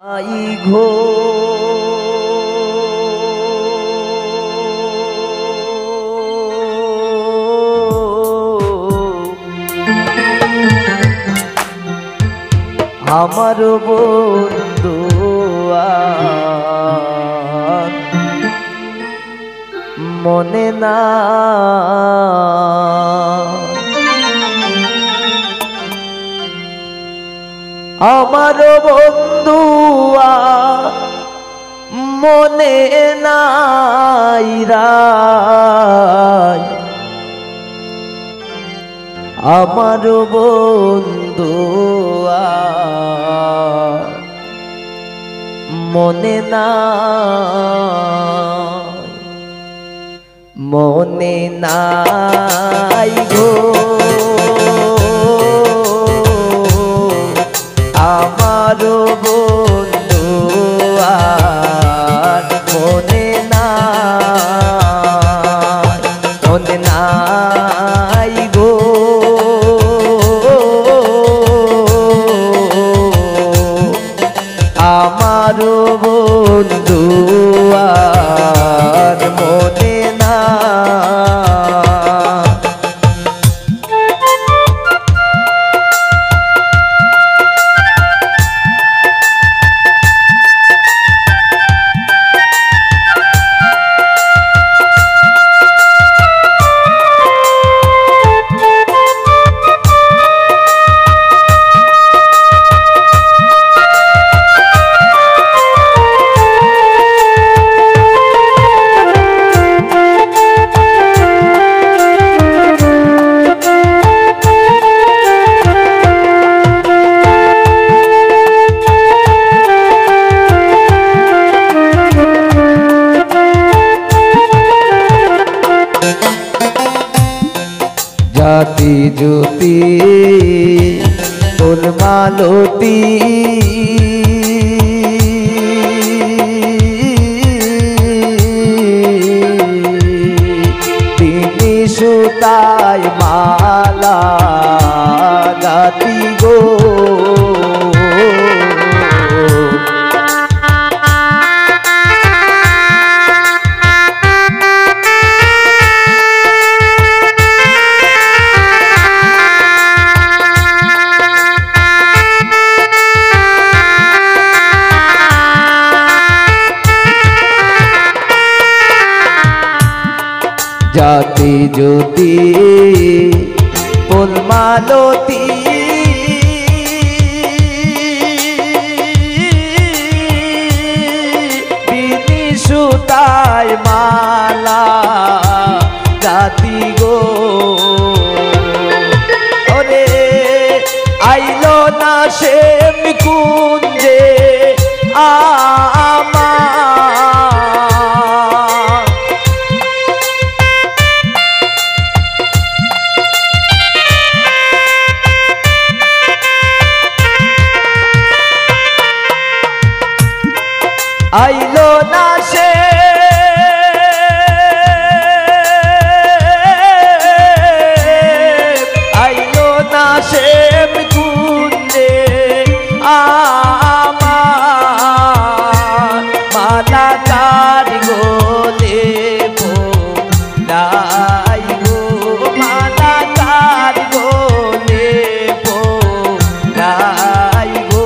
आई घो আমার বন্ধু আর মনে না আমার বন্ধু আর মনে নাই রায় আমার বন্ধু আর মনে নাই গো আমার বন্ধু আর মনে নাই গো আমার বন্ধু আর মনে না জাতি জ্যোতি ফুল মালতী তিনি সুতায় মালা গাতি গো জাতি জ্যোতি ফুল মালতী বিনি সুতায় মালা গাতি গো ওরে আইলো না সে কুঞ্জে আইলো না সে আইলো না সে কুঞ্জে আমার মালা কার গো দেবো নাই গো মালা কার গো দেবো নাই গো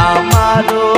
আমারও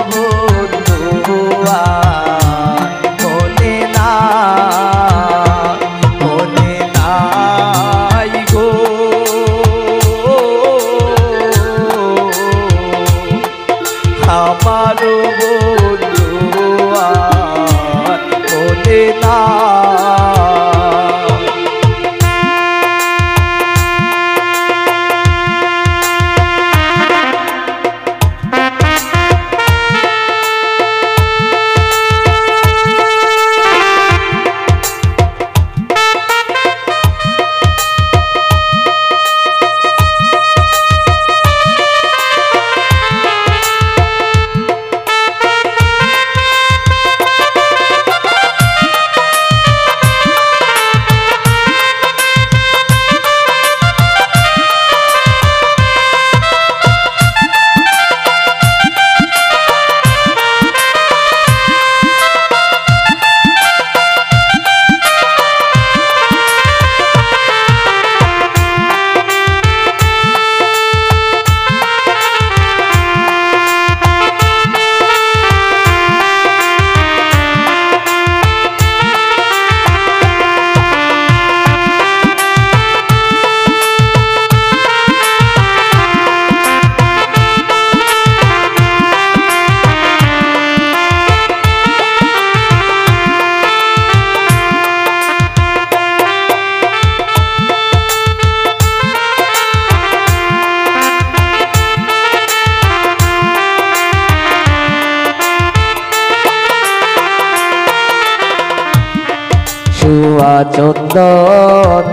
চুয়া চন্দন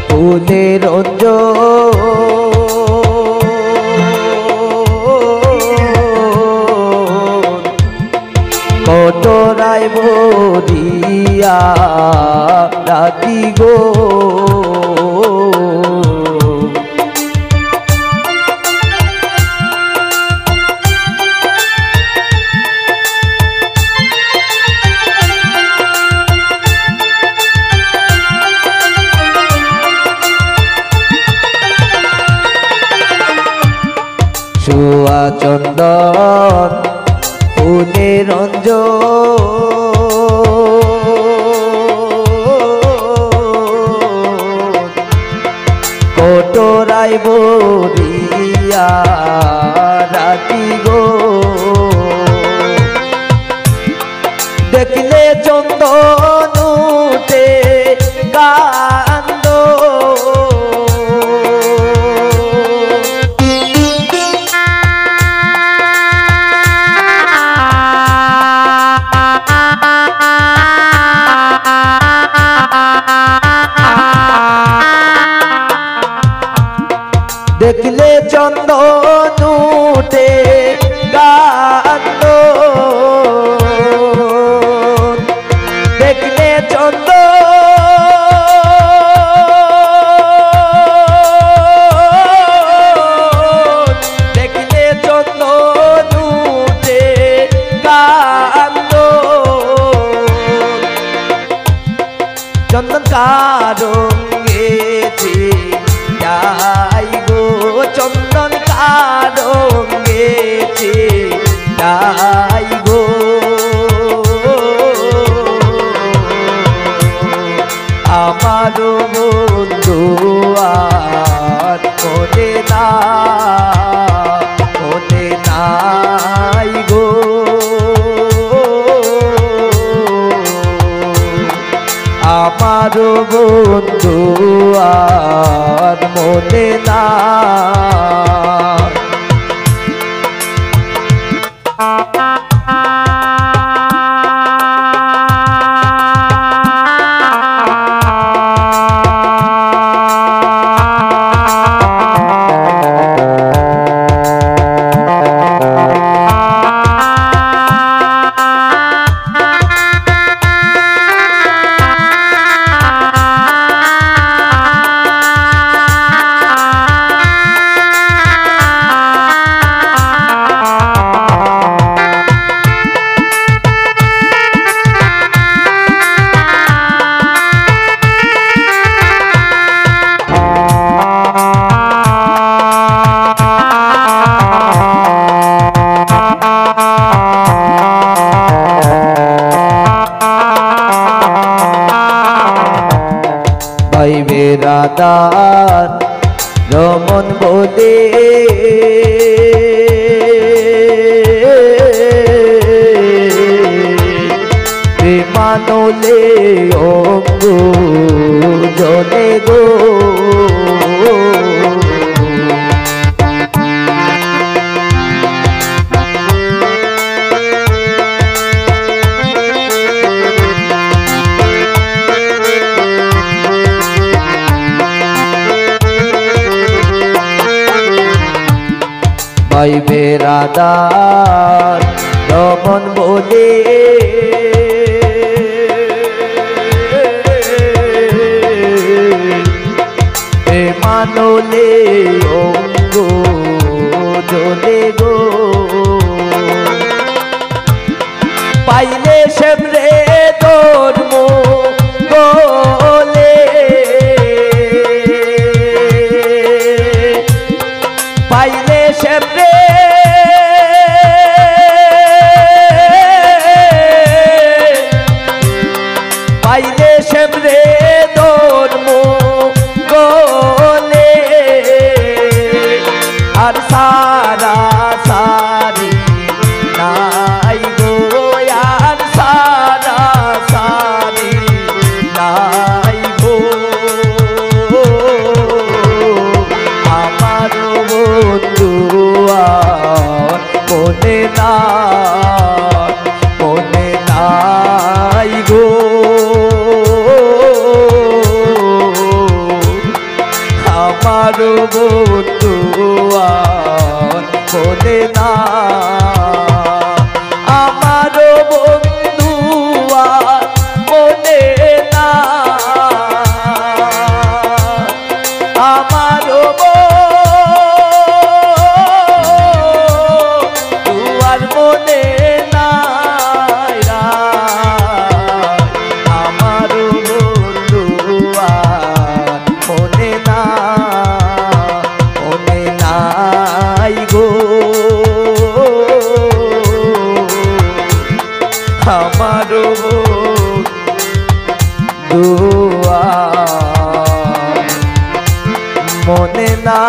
ফুলের রঞ্জন কটরায় ভরিয়া রাখি গো চুয়া চন্দন ফুলের রঞ্জন কটরায় ভরিয়া রাখি গো দেখলে চন্দন উঠে কান্দ দেখলে চন্দন উঠে কান্দ দেখলে দেখলে চন্দন উঠে কান্দ চন্দন কারঙ্গেছে যাই গো চন্দন কারঙ্গেছে যাই গো আমার বন্ধু আর মনে না মনে নাই গো আমার বন্ধু আর মনে না ভাই বেরাদার রমন বলে প্রেমানলে অঙ্গ জলে গো ভাই বেরাদার রমন বলে প্রেমানলে অঙ্গ জলে গো পাইলে সেমরে ধর্ম গলে পাইলে সেমরে পাইলে সেমরে ধর্ম গলে আর সারা সারি নাই গো আর সারা সারি নাই গো আমার বন্ধু মনে না মনে নাই গো বন্ধু আর মনে না আমার বন্ধু আর মনে না আমার বন্ধু আর মনে না আমার বন্ধু আর মনে না মনে নাই গো আমার বন্ধু আর মনে না।